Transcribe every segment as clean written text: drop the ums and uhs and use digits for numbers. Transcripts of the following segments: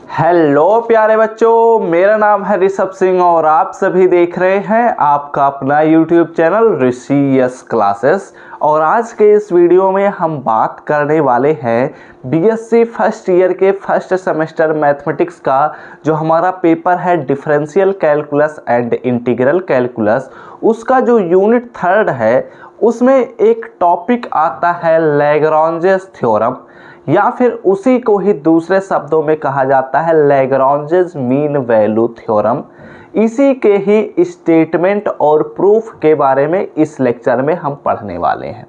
Hello प्यारे बच्चों, मेरा नाम है ऋषभ सिंह और आप सभी देख रहे हैं आपका अपना यूट्यूब चैनल ऋषि यस क्लासेस। और आज के इस वीडियो में हम बात करने वाले हैं बीएससी फर्स्ट ईयर के फर्स्ट सेमेस्टर मैथमेटिक्स का जो हमारा पेपर है differential calculus and integral calculus, उसका जो यूनिट थर्ड है उसमें एक टॉपिक आता है लैग्रांजेस थ्योरम, या फिर उसी को ही दूसरे शब्दों में कहा जाता है लैग्रांजेस मीन वैल्यू थ्योरम। इसी के ही स्टेटमेंट और प्रूफ के बारे में इस लेक्चर में हम पढ़ने वाले हैं।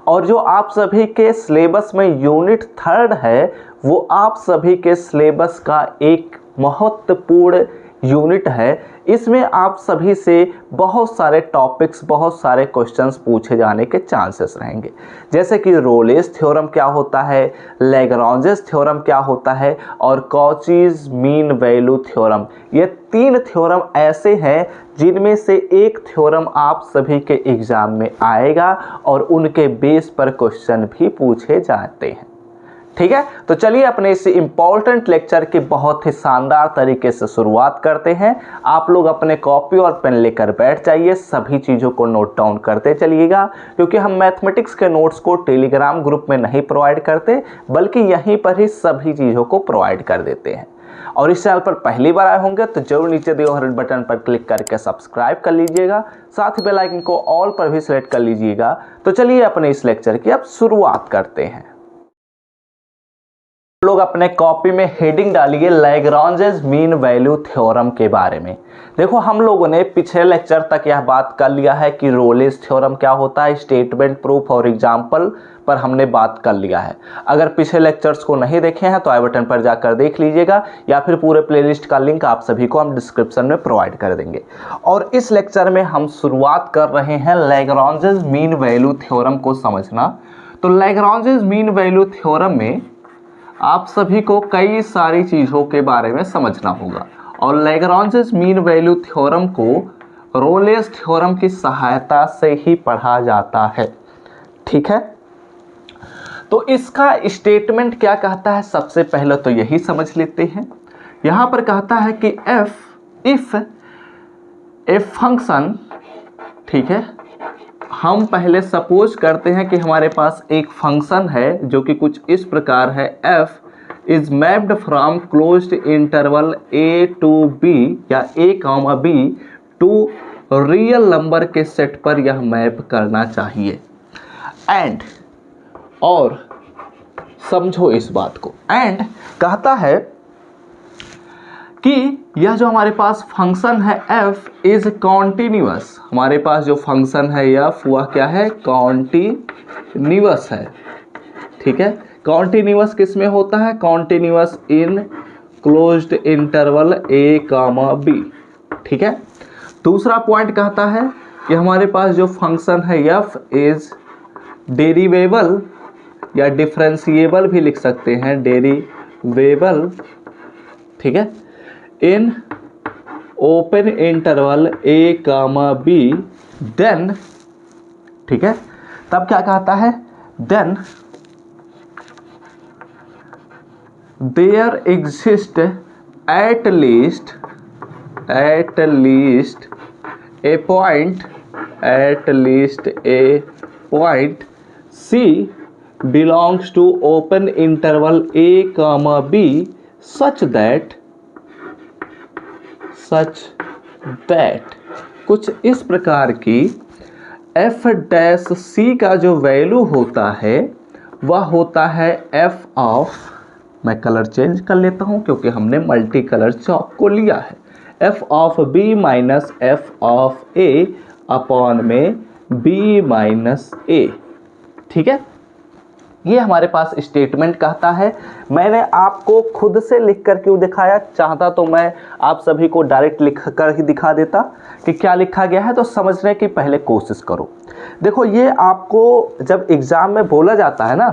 और जो आप सभी के सिलेबस में यूनिट थर्ड है वो आप सभी के सिलेबस का एक महत्वपूर्ण यूनिट है। इसमें आप सभी से बहुत सारे टॉपिक्स, बहुत सारे क्वेश्चंस पूछे जाने के चांसेस रहेंगे, जैसे कि रोलेस थ्योरम क्या होता है, लैग्रांजेस थ्योरम क्या होता है और कॉचीज मीन वैल्यू थ्योरम। ये तीन थ्योरम ऐसे हैं जिनमें से एक थ्योरम आप सभी के एग्जाम में आएगा और उनके बेस पर क्वेश्चन भी पूछे जाते हैं। ठीक है, तो चलिए अपने इस इम्पोर्टेंट लेक्चर की बहुत ही शानदार तरीके से शुरुआत करते हैं। आप लोग अपने कॉपी और पेन लेकर बैठ जाइए, सभी चीज़ों को नोट डाउन करते चलिएगा, क्योंकि हम मैथमेटिक्स के नोट्स को टेलीग्राम ग्रुप में नहीं प्रोवाइड करते बल्कि यहीं पर ही सभी चीज़ों को प्रोवाइड कर देते हैं। और इस चैनल पर पहली बार आए होंगे तो जरूर नीचे दिए हुए रेड बटन पर क्लिक करके सब्सक्राइब कर लीजिएगा, साथ ही बेल आइकन को ऑल पर भी सेलेक्ट कर लीजिएगा। तो चलिए अपने इस लेक्चर की अब शुरुआत करते हैं। लोग अपने कॉपी में हेडिंग डालिए लैग्रांजेस मीन वैल्यू थ्योरम के बारे में। देखो, हम लोगों ने पिछले लेक्चर तक यह बात कर लिया है कि रोलेस थ्योरम क्या होता है, स्टेटमेंट, प्रूफ और एग्जाम्पल पर हमने बात कर लिया है। अगर पिछले लेक्चर्स को नहीं देखे हैं तो आई बटन पर जाकर देख लीजिएगा, या फिर पूरे प्लेलिस्ट का लिंक आप सभी को हम डिस्क्रिप्शन में प्रोवाइड कर देंगे। और इस लेक्चर में हम शुरुआत कर रहे हैं लैग्रांजेस मीन वैल्यू थ्योरम को समझना। तो लैग्रांजेस मीन वैल्यू थ्योरम में आप सभी को कई सारी चीज़ों के बारे में समझना होगा, और लैग्रांजेस मीन वैल्यू थ्योरम को रोलेस थ्योरम की सहायता से ही पढ़ा जाता है। ठीक है, तो इसका स्टेटमेंट क्या कहता है, सबसे पहले तो यही समझ लेते हैं। यहाँ पर कहता है कि इफ ए फंक्शन, ठीक है, हम पहले सपोज करते हैं कि हमारे पास एक फंक्शन है जो कि कुछ इस प्रकार है, f is mapped from closed interval a to b या a comma b to real number के सेट पर यह मैप करना चाहिए। एंड, और समझो इस बात को, एंड कहता है कि यह जो हमारे पास फंक्शन है f इज कॉन्टिन्यूअस। हमारे पास जो फंक्शन है f वह क्या है, कॉन्टिन्यूअस है। ठीक है, कॉन्टिन्यूअस किस में होता है, continuous in closed interval a comma b। ठीक है, दूसरा पॉइंट कहता है कि हमारे पास जो फंक्शन है f इज डेरिवेबल या डिफरेंशिएबल भी लिख सकते हैं, डेरिवेबल, ठीक है, in open interval a comma b, then, ठीक है, तब क्या कहता है, then there exist at least a point c belongs to open interval a comma b such that कुछ इस प्रकार की f डैश c का जो वैल्यू होता है वह होता है f ऑफ, मैं कलर चेंज कर लेता हूं क्योंकि हमने मल्टी कलर चॉक को लिया है, f of b minus f of a upon में b माइनस a। ठीक है, ये हमारे पास स्टेटमेंट कहता है। मैंने आपको खुद से लिख कर क्यों दिखाया, चाहता तो मैं आप सभी को डायरेक्ट लिख कर ही दिखा देता कि क्या लिखा गया है, तो समझने की पहले कोशिश करो। देखो, ये आपको जब एग्जाम में बोला जाता है ना,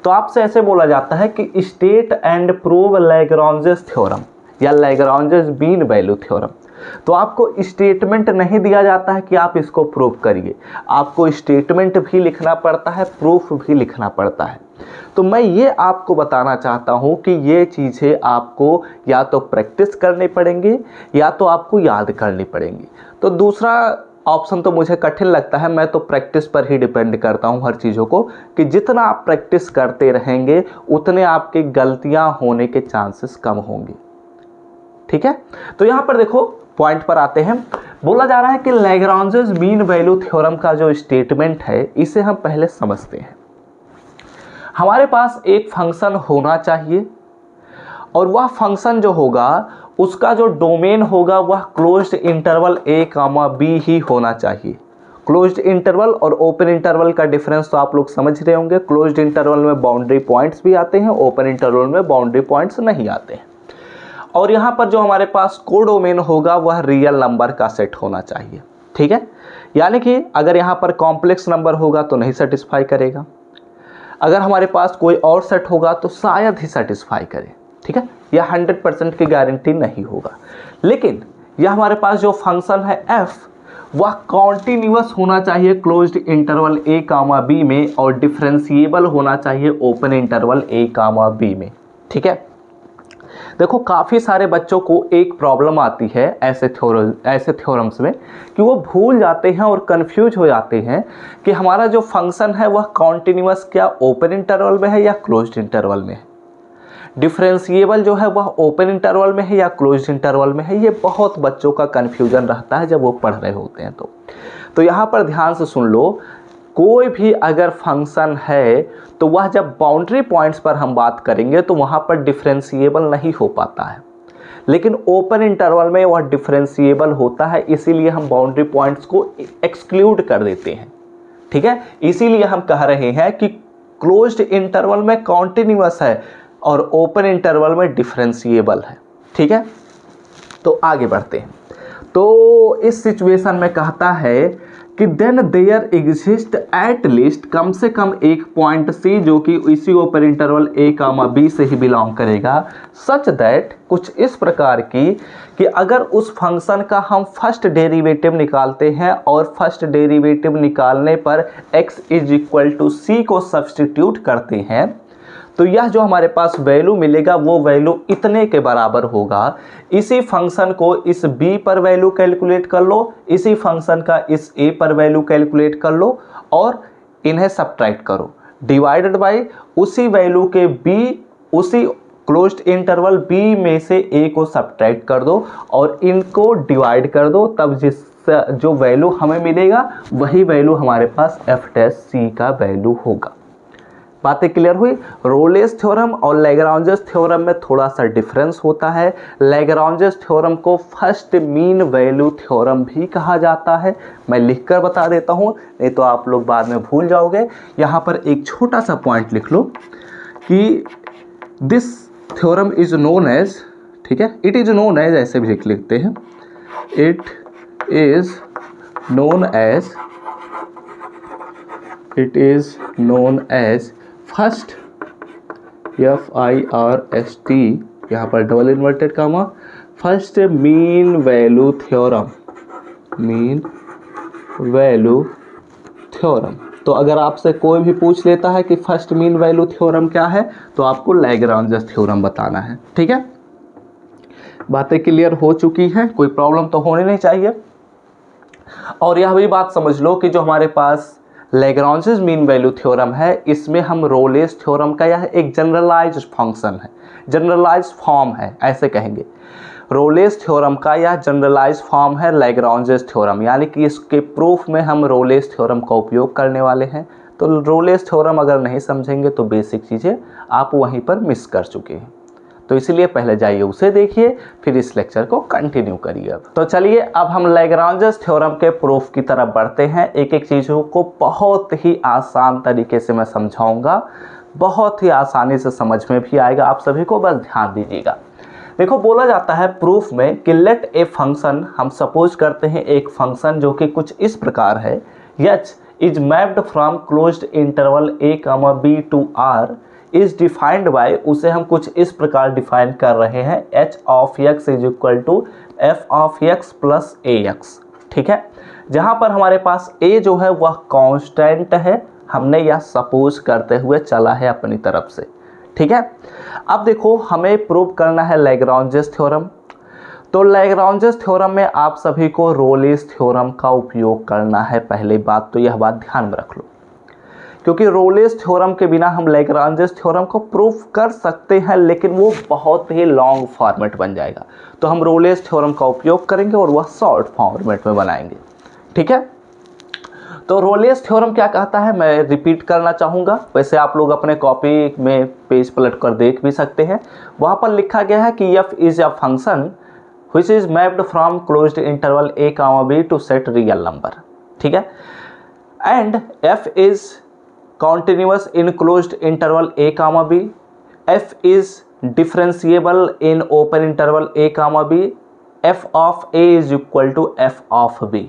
तो आपसे ऐसे बोला जाता है कि state and prove Lagrange's theorem या लैग्रांजेस मीन वैल्यू थ्योरम। तो आपको स्टेटमेंट नहीं दिया जाता है कि आप इसको प्रूव करिए, आपको स्टेटमेंट भी लिखना पड़ता है, प्रूफ भी लिखना पड़ता है। तो मैं ये आपको बताना चाहता हूँ कि ये चीज़ें आपको या तो प्रैक्टिस करनी पड़ेंगी या तो आपको याद करनी पड़ेंगी। तो दूसरा ऑप्शन तो मुझे कठिन लगता है, मैं तो प्रैक्टिस पर ही डिपेंड करता हूँ हर चीज़ों को, कि जितना आप प्रैक्टिस करते रहेंगे उतने आपकी गलतियाँ होने के चांसेस कम होंगे। ठीक है, तो यहाँ पर देखो पॉइंट पर आते हैं। बोला जा रहा है कि लैग्रांजेस मीन वैल्यू थ्योरम का जो स्टेटमेंट है इसे हम पहले समझते हैं। हमारे पास एक फंक्शन होना चाहिए और वह फंक्शन जो होगा उसका जो डोमेन होगा वह क्लोज्ड इंटरवल a, b ही होना चाहिए। क्लोज्ड इंटरवल और ओपन इंटरवल का डिफरेंस तो आप लोग समझ रहे होंगे। क्लोज्ड इंटरवल में बाउंड्री पॉइंट्स भी आते हैं, ओपन इंटरवल में बाउंड्री पॉइंट्स नहीं आते हैं। और यहाँ पर जो हमारे पास कोडोमेन होगा वह रियल नंबर का सेट होना चाहिए। ठीक है, यानी कि अगर यहाँ पर कॉम्प्लेक्स नंबर होगा तो नहीं सेटिस्फाई करेगा, अगर हमारे पास कोई और सेट होगा तो शायद ही सेटिस्फाई करे। ठीक है, यह 100% की गारंटी नहीं होगा। लेकिन यह हमारे पास जो फंक्शन है f वह कॉन्टिन्यूअस होना चाहिए क्लोज्ड इंटरवल a, b में और डिफरेंशिएबल होना चाहिए ओपन इंटरवल a, b में। ठीक है, देखो काफ़ी सारे बच्चों को एक प्रॉब्लम आती है ऐसे थ्योरम्स में कि वो भूल जाते हैं और कंफ्यूज हो जाते हैं कि हमारा जो फंक्शन है वह कॉन्टिन्यूअस क्या ओपन इंटरवल में है या क्लोज्ड इंटरवल में है, डिफरेंशिएबल जो है वह ओपन इंटरवल में है या क्लोज्ड इंटरवल में है। ये बहुत बच्चों का कन्फ्यूजन रहता है जब वो पढ़ रहे होते हैं। तो यहाँ पर ध्यान से सुन लो, कोई भी अगर फंक्शन है तो वह जब बाउंड्री पॉइंट्स पर हम बात करेंगे तो वहाँ पर डिफरेंशिएबल नहीं हो पाता है, लेकिन ओपन इंटरवल में वह डिफरेंशिएबल होता है, इसीलिए हम बाउंड्री पॉइंट्स को एक्सक्लूड कर देते हैं। ठीक है, इसीलिए हम कह रहे हैं कि क्लोज्ड इंटरवल में कॉन्टिन्यूअस है और ओपन इंटरवल में डिफरेंशिएबल है। ठीक है, तो आगे बढ़ते हैं। तो इस सिचुएशन में कहता है कि then there exist at least, कम से कम एक पॉइंट सी जो कि इसी ओपन इंटरवल a, b से ही बिलोंग करेगा, सच दैट कुछ इस प्रकार की कि अगर उस फंक्शन का हम फर्स्ट डेरिवेटिव निकालते हैं और फर्स्ट डेरिवेटिव निकालने पर x is equal to c को सब्सटीट्यूट करते हैं तो यह जो हमारे पास वैल्यू मिलेगा वो वैल्यू इतने के बराबर होगा। इसी फंक्शन को इस b पर वैल्यू कैलकुलेट कर लो, इसी फंक्शन का इस a पर वैल्यू कैलकुलेट कर लो और इन्हें सब्ट्रैक्ट करो, डिवाइडेड बाय उसी वैल्यू के b, उसी क्लोज्ड इंटरवल b में से a को सब्ट्रैक्ट कर दो और इनको डिवाइड कर दो, तब जिस जो वैल्यू हमें मिलेगा वही वैल्यू हमारे पास f' का वैल्यू होगा। बातें क्लियर हुई। रोलेस थ्योरम और लैग्रांजेस थ्योरम में थोड़ा सा डिफरेंस होता है। लैग्रांजेस थ्योरम को फर्स्ट मीन वैल्यू थ्योरम भी कहा जाता है। मैं लिखकर बता देता हूँ, नहीं तो आप लोग बाद में भूल जाओगे। यहाँ पर एक छोटा सा पॉइंट लिख लो कि this theorem is known as, ठीक है, इट इज नोन एज, ऐसे भी लिखते हैं, it is known as first FIRST, यहाँ पर double inverted comma, first mean value theorem, mean value theorem. तो अगर आपसे कोई भी पूछ लेता है कि फर्स्ट मीन वैल्यू थ्योरम क्या है तो आपको लैग्रांजेस थ्योरम बताना है। ठीक है, बातें क्लियर हो चुकी हैं, कोई प्रॉब्लम तो होनी नहीं चाहिए। और यह भी बात समझ लो कि जो हमारे पास लैग्रांजेस मीन वैल्यू थ्योरम है इसमें हम रोलेस थ्योरम का यह एक जनरलाइज्ड फंक्शन है, जनरलाइज्ड फॉर्म है, ऐसे कहेंगे। रोलेस थ्योरम का यह जनरलाइज्ड फॉर्म है लैग्रांजेस थ्योरम, यानी कि इसके प्रूफ में हम रोलेस थ्योरम का उपयोग करने वाले हैं। तो रोलेस थ्योरम अगर नहीं समझेंगे तो बेसिक चीज़ें आप वहीं पर मिस कर चुके हैं। तो इसलिए पहले जाइए उसे देखिए, फिर इस लेक्चर को कंटिन्यू करिए। अब तो चलिए अब हम लैग्रांजेस थ्योरम के प्रूफ की तरफ बढ़ते हैं। एक एक चीज़ों को बहुत ही आसान तरीके से मैं समझाऊंगा, बहुत ही आसानी से समझ में भी आएगा आप सभी को, बस ध्यान दीजिएगा। देखो बोला जाता है प्रूफ में कि लेट ए फंक्शन, हम सपोज करते हैं एक फंक्शन जो कि कुछ इस प्रकार है, h is mapped from closed interval a, b to r is defined by, उसे हम कुछ इस प्रकार डिफाइन कर रहे हैं, h of x is equal to f of x plus ax। ठीक है, जहां पर हमारे पास a जो है वह कांस्टेंट है, हमने यह सपोज करते हुए चला है अपनी तरफ से, ठीक है। अब देखो हमें प्रूव करना है लैग्रांजेस थ्योरम। तो लैग्रांजेस थ्योरम में आप सभी को रोलेस थ्योरम का उपयोग करना है। पहली बात तो यह बात ध्यान में रख लो, क्योंकि रोलेस थ्योरम के बिना हम लैग्रांजेस थ्योरम को प्रूफ कर सकते हैं, लेकिन वो बहुत ही लॉन्ग फॉर्मेट बन जाएगा। तो हम रोलेस थ्योरम का उपयोग करेंगे और वह शॉर्ट फॉर्मेट में बनाएंगे, ठीक है। तो रोलेस थ्योरम क्या कहता है, मैं रिपीट करना चाहूँगा। वैसे आप लोग अपने कॉपी में पेज पलट कर देख भी सकते हैं। वहाँ पर लिखा गया है कि f is a function which is mapped from closed interval a comma b to set real number, ठीक है। and f is continuous in closed interval a comma b, f is differentiable in open interval a comma b, f of a is equal to f of b,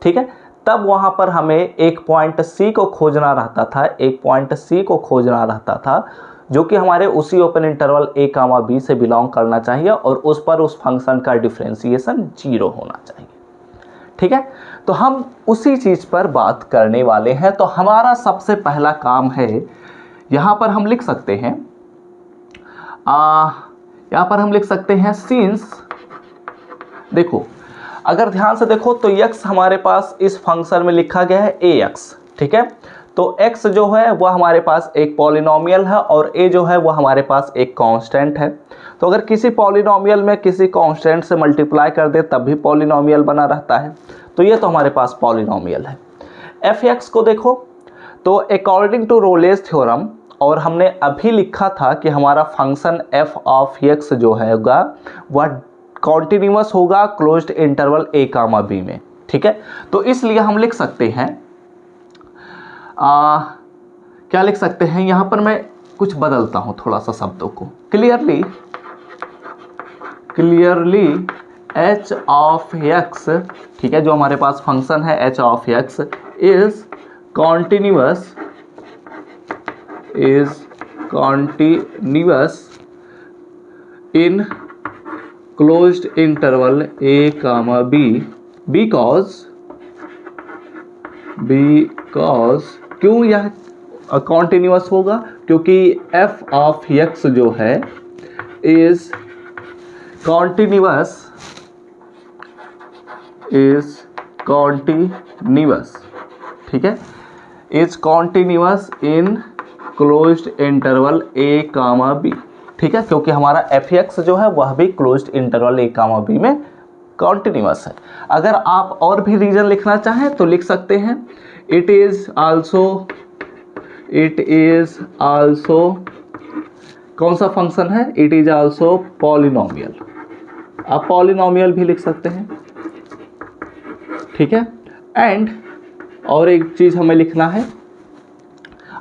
ठीक है। तब वहाँ पर हमें एक point c को खोजना रहता था, जो कि हमारे उसी open interval a comma b से बिलोंग करना चाहिए और उस पर उस फंक्शन का डिफरेंशिएशन 0 होना चाहिए, ठीक है। तो हम उसी चीज़ पर बात करने वाले हैं। तो हमारा सबसे पहला काम है, यहाँ पर हम लिख सकते हैं सिंस, देखो अगर ध्यान से देखो तो x हमारे पास इस फंक्शन में लिखा गया है ax, ठीक है। तो x जो है वह हमारे पास एक पॉलिनोमियल है और a जो है वह हमारे पास एक कांस्टेंट है। तो अगर किसी पॉलिनोमियल में किसी कांस्टेंट से मल्टीप्लाई कर दे तब भी पॉलिनोमियल बना रहता है। तो ये तो हमारे पास पॉलिनोमियल है। f(x) को देखो तो अकॉर्डिंग टू रोलेस थ्योरम, और हमने अभी लिखा था कि हमारा फंक्शन f ऑफ x जो है वह कॉन्टिन्यूअस होगा closed interval a comma b में, ठीक है। तो इसलिए हम लिख सकते हैं क्या लिख सकते हैं, यहाँ पर मैं कुछ बदलता हूँ थोड़ा सा शब्दों को। क्लियरली h ऑफ x, ठीक है, जो हमारे पास फंक्शन है h of x is continuous in closed interval a comma b because क्यों यह कॉन्टिन्यूअस होगा, क्योंकि f ऑफ x जो है इज कॉन्टिन्यूअस ठीक है, is continuous in closed interval a comma b, ठीक है, क्योंकि हमारा f(x) जो है वह भी closed interval a comma b में कॉन्टिन्यूअस है। अगर आप और भी रीजन लिखना चाहें तो लिख सकते हैं इट इज आल्सो कौन सा फंक्शन है, इट इज आल्सो पॉलिनोमियल। आप पॉलिनोमियल भी लिख सकते हैं, ठीक है। एंड और एक चीज हमें लिखना है,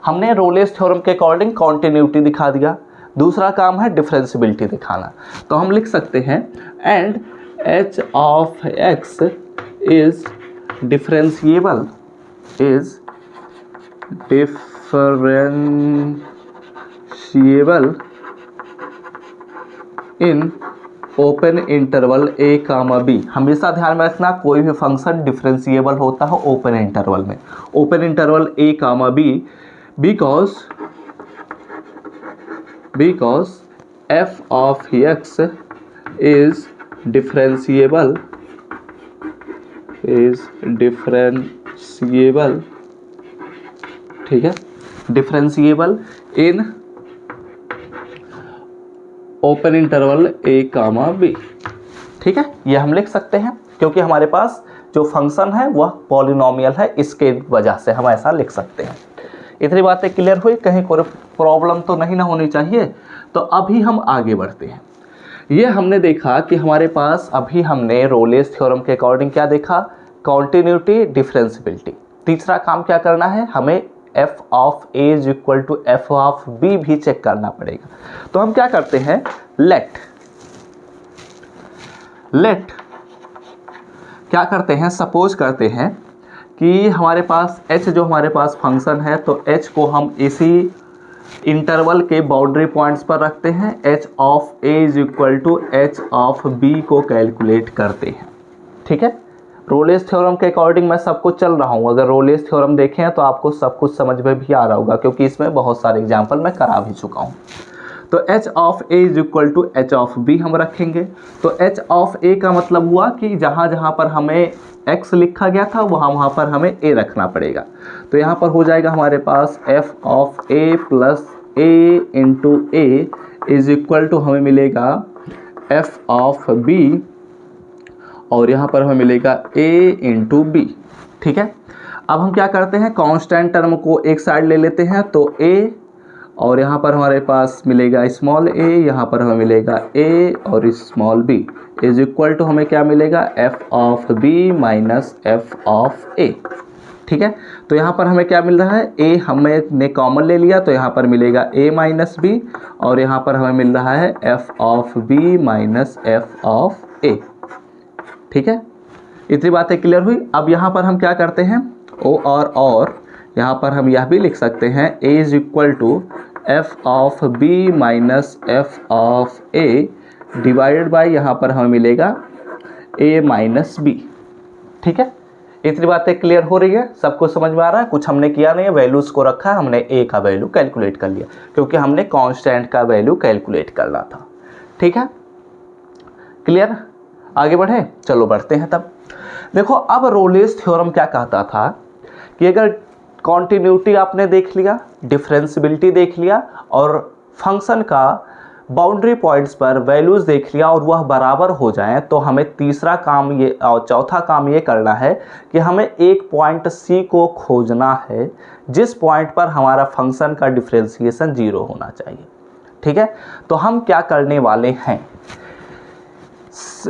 हमने रोलेस थ्योरम के अकॉर्डिंग कॉन्टिन्यूटी दिखा दिया, दूसरा काम है डिफरेंशियबिलिटी दिखाना। तो हम लिख सकते हैं and h of x is differentiable in open interval a comma b। हमेशा ध्यान में रखना कोई भी फंक्शन डिफरेंशिएबल होता है ओपन इंटरवल में, open interval a comma b, because f of x is differentiable ठीक है, differentiable in open interval a comma b, ठीक है। ये हम लिख सकते हैं क्योंकि हमारे पास जो फंक्शन है वह पॉलिनोमियल है, इसके वजह से हम ऐसा लिख सकते हैं। इतनी बातें क्लियर हुई, कहीं कोई प्रॉब्लम तो नहीं ना होनी चाहिए। तो अभी हम आगे बढ़ते हैं। ये हमने देखा कि हमारे पास अभी हमने रोलेस थ्योरम के अकॉर्डिंग क्या देखा, कॉन्टिन्यूटी, डिफरेंशियबिलिटी। तीसरा काम क्या करना है, हमें f of a is equal to f of b भी चेक करना पड़ेगा। तो हम क्या करते हैं, लेट क्या करते हैं, सपोज करते हैं कि हमारे पास h जो हमारे पास फंक्शन है, तो h को हम इसी इंटरवल के बाउंड्री पॉइंट्स पर रखते हैं। h of a is equal to h of b को कैलकुलेट करते हैं, ठीक है। रोलेस थ्योरम के अकॉर्डिंग मैं सब कुछ चल रहा हूँ। अगर रोलेस थ्योरम देखें तो आपको सब कुछ समझ में भी आ रहा होगा, क्योंकि इसमें बहुत सारे एग्जाम्पल मैं करा भी चुका हूँ। तो h of a is equal to h of b हम रखेंगे। तो h ऑफ a का मतलब हुआ कि जहाँ जहाँ पर हमें x लिखा गया था वहाँ पर हमें a रखना पड़ेगा। तो यहाँ पर हो जाएगा हमारे पास f of a plus a into a is equal to हमें मिलेगा f ऑफ b, और यहाँ पर हमें मिलेगा a इंटू b। ठीक है, अब हम क्या करते हैं, कांस्टेंट टर्म को एक साइड ले लेते हैं। तो a और यहाँ पर हमारे पास मिलेगा स्मॉल a, यहाँ पर हमें मिलेगा a और small b is equal to हमें क्या मिलेगा, f of b minus f of a। ठीक है, तो यहाँ पर हमें क्या मिल रहा है, a हमने कॉमन ले लिया तो यहाँ पर मिलेगा a माइनस b, और यहाँ पर हमें मिल रहा है f of b minus f of a। ठीक है, इतनी बातें क्लियर हुई। अब यहाँ पर हम क्या करते हैं, और यहाँ पर हम यह भी लिख सकते हैं a is equal to f of b minus f of a divided by यहाँ पर हमें मिलेगा a माइनस b। ठीक है, इतनी बातें क्लियर हो रही है, सबको समझ में आ रहा है। कुछ हमने किया नहीं है, वैल्यूज़ को रखा, हमने a का वैल्यू कैलकुलेट कर लिया, क्योंकि हमने कांस्टेंट का वैल्यू कैलकुलेट करना था। ठीक है, क्लियर, आगे बढ़े, चलो बढ़ते हैं। तब देखो, अब रोलेस थ्योरम क्या कहता था कि अगर कॉन्टिन्यूटी आपने देख लिया, डिफरेंशियबिलिटी देख लिया, और फंक्शन का बाउंड्री पॉइंट्स पर वैल्यूज़ देख लिया और वह बराबर हो जाएं, तो हमें तीसरा काम ये और चौथा काम ये करना है कि हमें एक पॉइंट C को खोजना है जिस पॉइंट पर हमारा फंक्शन का डिफरेंशिएशन 0 होना चाहिए। ठीक है, तो हम क्या करने वाले हैं,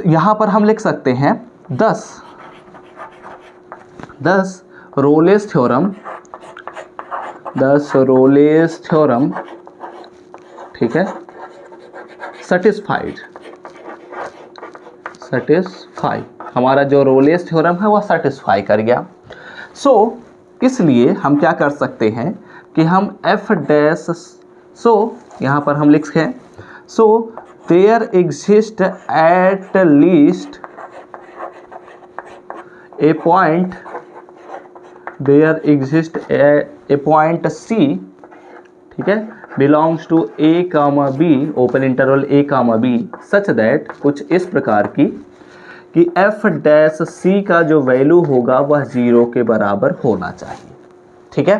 यहाँ पर हम लिख सकते हैं 10 रोलेस थ्योरम, 10 रोलेस थ्योरम। ठीक है, सेटिस्फाइड, हमारा जो रोलेस थ्योरम है वह सेटिस्फाई कर गया। इसलिए हम क्या कर सकते हैं कि हम f डैश, यहाँ पर हम लिखें there exist at least a point, there exist a point C, ठीक है, belongs to a comma b, open interval a comma b, such that, कुछ इस प्रकार की कि f डैश C का जो वैल्यू होगा वह 0 के बराबर होना चाहिए। ठीक है,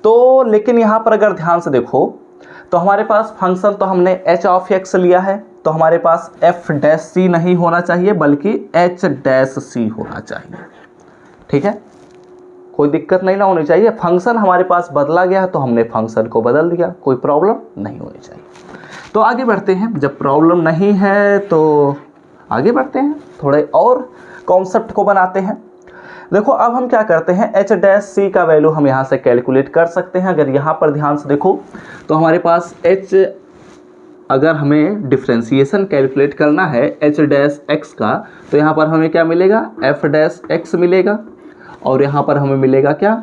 तो लेकिन यहाँ पर अगर ध्यान से देखो तो हमारे पास फंक्शन तो हमने h ऑफ x लिया है, तो हमारे पास f डैश C नहीं होना चाहिए बल्कि h डैश C होना चाहिए। ठीक है, कोई दिक्कत नहीं ना होनी चाहिए। फंक्शन हमारे पास बदला गया तो हमने फंक्शन को बदल दिया, कोई प्रॉब्लम नहीं होनी चाहिए। तो आगे बढ़ते हैं, जब प्रॉब्लम नहीं है तो आगे बढ़ते हैं, थोड़े और कॉन्सेप्ट को बनाते हैं। देखो, अब हम क्या करते हैं, h डैश C का वैल्यू हम यहाँ से कैलकुलेट कर सकते हैं। अगर यहाँ पर ध्यान से देखो तो हमारे पास h, अगर हमें डिफ्रेंशिएशन कैलकुलेट करना है h डैश x का, तो यहाँ पर हमें क्या मिलेगा, f डैश x मिलेगा, और यहाँ पर हमें मिलेगा क्या,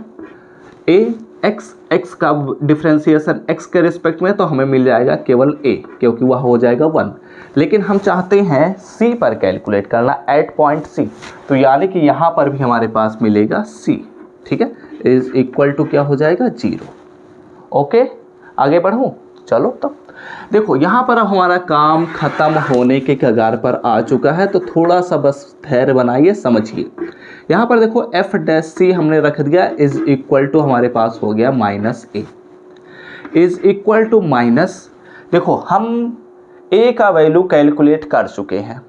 a x का डिफ्रेंशिएशन x के रिस्पेक्ट में, तो हमें मिल जाएगा केवल a, क्योंकि वह हो जाएगा 1। लेकिन हम चाहते हैं C पर कैलकुलेट करना, एट पॉइंट C, तो यानी कि यहाँ पर भी हमारे पास मिलेगा C। ठीक है, इज इक्वल टू क्या हो जाएगा, 0। ओके, आगे बढ़ूँ, चलो। तो देखो, यहाँ पर अब हमारा काम ख़त्म होने के कगार पर आ चुका है, तो थोड़ा सा बस धैर्य बनाइए, समझिए। यहाँ पर देखो f डैश C हमने रख दिया इज इक्वल टू, हमारे पास हो गया minus a, is equal to minus, देखो हम a का वैल्यू कैलकुलेट कर चुके हैं।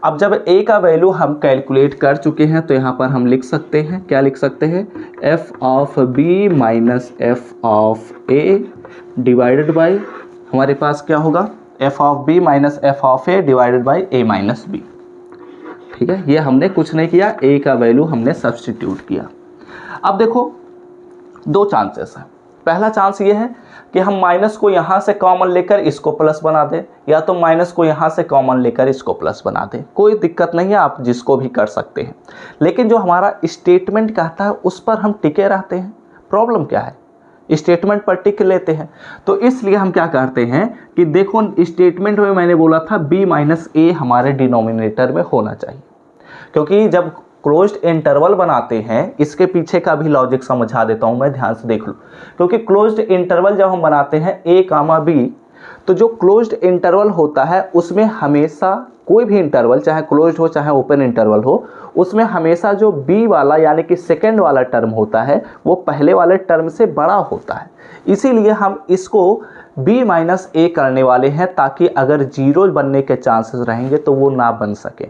अब जब a का वैल्यू हम कैलकुलेट कर चुके हैं तो यहाँ पर हम लिख सकते हैं, क्या लिख सकते हैं, f of b minus f of a divided by, हमारे पास क्या होगा, f of b minus f of a divided by a minus b। ठीक है, ये हमने कुछ नहीं किया, a का वैल्यू हमने सब्स्टिट्यूट किया। अब देखो, दो चांसेस हैं। पहला चांस ये है कि हम माइनस को यहाँ से कॉमन लेकर इसको प्लस बना दें, या तो माइनस को यहाँ से कॉमन लेकर इसको प्लस बना दें, कोई दिक्कत नहीं है, आप जिसको भी कर सकते हैं। लेकिन जो हमारा स्टेटमेंट कहता है उस पर हम टिके रहते हैं। प्रॉब्लम क्या है, स्टेटमेंट पर टिक लेते हैं। तो इसलिए हम क्या करते हैं कि देखो, स्टेटमेंट में मैंने बोला था b माइनस a हमारे डिनोमिनेटर में होना चाहिए, क्योंकि जब क्लोज्ड इंटरवल बनाते हैं, इसके पीछे का भी लॉजिक समझा देता हूं मैं, ध्यान से देख लो। क्योंकि क्लोज्ड इंटरवल जब हम बनाते हैं a, b, तो जो क्लोज्ड इंटरवल होता है उसमें हमेशा कोई भी इंटरवल, चाहे क्लोज्ड हो चाहे ओपन इंटरवल हो, उसमें हमेशा जो b वाला यानी कि सेकेंड वाला टर्म होता है वो पहले वाले टर्म से बड़ा होता है। इसीलिए हम इसको b माइनस a करने वाले हैं, ताकि अगर जीरो बनने के चांसेस रहेंगे तो वो ना बन सके।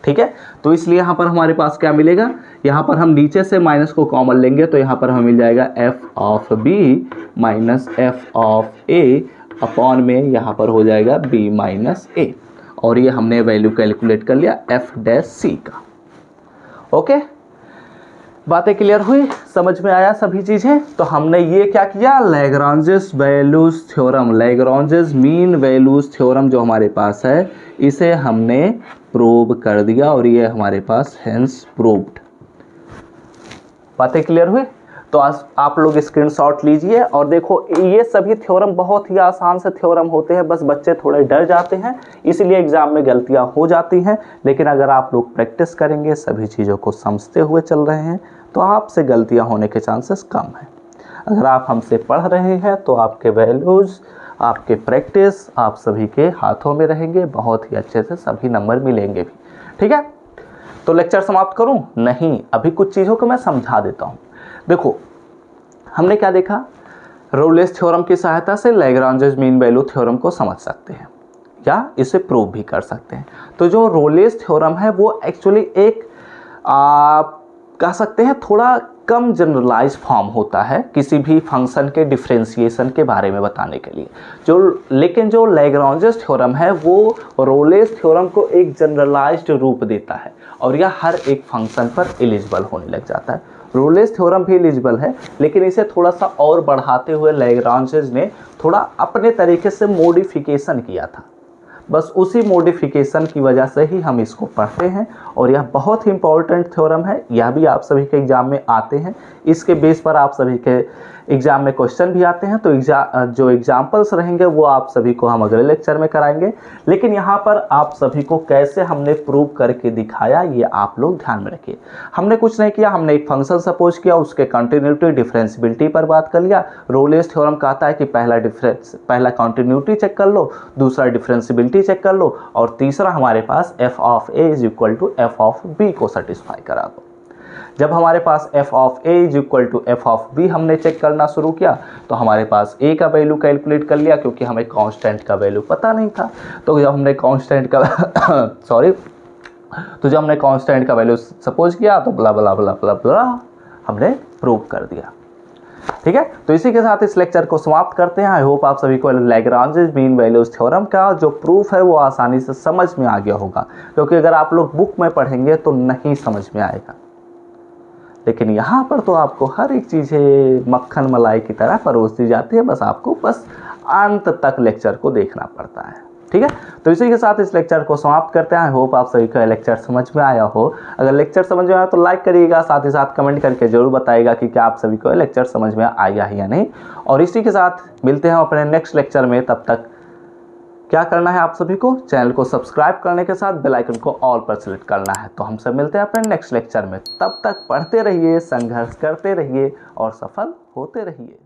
ठीक है, तो इसलिए यहाँ पर हमारे पास क्या मिलेगा, यहाँ पर हम नीचे से माइनस को कॉमन लेंगे तो यहाँ पर हमें मिल जाएगा f of b minus f of a upon में यहाँ पर हो जाएगा b माइनस a, और ये हमने वैल्यू कैलकुलेट कर लिया f डैश c का। ओके, बातें क्लियर हुई, समझ में आया सभी चीज़ें। तो हमने ये क्या किया, Lagrange's values theorem, Lagrange's mean values theorem जो हमारे पास है इसे हमने प्रूव कर दिया, और ये हमारे पास हेंस प्रूव्ड। बातें क्लियर हुई। तो आज आप लोग स्क्रीनशॉट लीजिए और देखो, ये सभी थ्योरम बहुत ही आसान से थ्योरम होते हैं, बस बच्चे थोड़े डर जाते हैं इसलिए एग्जाम में गलतियां हो जाती हैं। लेकिन अगर आप लोग प्रैक्टिस करेंगे, सभी चीज़ों को समझते हुए चल रहे हैं, तो आपसे गलतियां होने के चांसेस कम हैं। अगर आप हमसे पढ़ रहे हैं तो आपके वैल्यूज़, आपके प्रैक्टिस आप सभी के हाथों में रहेंगे, बहुत ही अच्छे से सभी नंबर मिलेंगे भी। ठीक है, तो लेक्चर समाप्त करूं? नहीं, अभी कुछ चीज़ों को मैं समझा देता हूं। देखो, हमने क्या देखा, रोलेस थ्योरम की सहायता से लैग्रांजेस मीन वैल्यू थ्योरम को समझ सकते हैं या इसे प्रूव भी कर सकते हैं। तो जो रोलेस थ्योरम है वो एक्चुअली एक कह सकते हैं थोड़ा कम जनरलाइज फॉर्म होता है किसी भी फंक्शन के डिफरेंशिएशन के बारे में बताने के लिए। लेकिन जो लैग्रांजेस थ्योरम है वो रोलेस थ्योरम को एक जनरलाइज्ड रूप देता है, और यह हर एक फंक्शन पर एलिजिबल होने लग जाता है। रोलेस थ्योरम भी एलिजिबल है, लेकिन इसे थोड़ा सा और बढ़ाते हुए लैग्रांजेस ने थोड़ा अपने तरीके से मॉडिफिकेशन किया था। बस उसी मॉडिफिकेशन की वजह से ही हम इसको पढ़ते हैं, और यह बहुत ही इंपॉर्टेंट थ्योरम है। यह भी आप सभी के एग्जाम में आते हैं, इसके बेस पर आप सभी के एग्जाम में क्वेश्चन भी आते हैं। तो जो एग्जाम्पल्स रहेंगे वो आप सभी को हम अगले लेक्चर में कराएंगे। लेकिन यहाँ पर आप सभी को कैसे हमने प्रूव करके दिखाया ये आप लोग ध्यान में रखिए। हमने कुछ नहीं किया, हमने एक फंक्शन सपोज किया, उसके कंटिन्यूटी डिफरेंशियबिलिटी पर बात कर लिया। रोलेस थ्योरम कहता है कि पहला कंटिन्यूटी चेक कर लो, दूसरा डिफरेंशियबिलिटी चेक कर लो, और तीसरा हमारे पास f of a is equal to f of b को सेटिस्फाई करा दो। जब हमारे पास f of a is equal to f of b हमने चेक करना शुरू किया, तो हमारे पास a का वैल्यू कैलकुलेट कर लिया, क्योंकि हमें कांस्टेंट का वैल्यू पता नहीं था। तो जब हमने कांस्टेंट का जब हमने कांस्टेंट का वैल्यू सपोज किया तो ब्ला ब्ला ब्ला ब्ला ब्ला हमने प्रूव कर दिया। ठीक है, तो इसी के साथ इस लेक्चर को समाप्त करते हैं। आई होप आप सभी को लैग्रांजेस मीन वैल्यूज थ्योरम का जो प्रूफ है वो आसानी से समझ में आ गया होगा, क्योंकि अगर आप लोग बुक में पढ़ेंगे तो नहीं समझ में आएगा। लेकिन यहाँ पर तो आपको हर एक चीज़ें मक्खन मलाई की तरह परोस दी जाती है, बस आपको अंत तक लेक्चर को देखना पड़ता है। ठीक है, तो इसी के साथ इस लेक्चर को समाप्त करते हैं। आई होप आप सभी का लेक्चर समझ में आया हो। अगर लेक्चर समझ में आया तो लाइक करिएगा, साथ ही साथ कमेंट करके जरूर बताइएगा कि क्या आप सभी को लेक्चर समझ में आया है या नहीं। और इसी के साथ मिलते हैं अपने नेक्स्ट लेक्चर में। तब तक क्या करना है, आप सभी को चैनल को सब्सक्राइब करने के साथ बेल आइकन को ऑल पर सेलेक्ट करना है। तो हम सब मिलते हैं अपने नेक्स्ट लेक्चर में। तब तक पढ़ते रहिए, संघर्ष करते रहिए और सफल होते रहिए।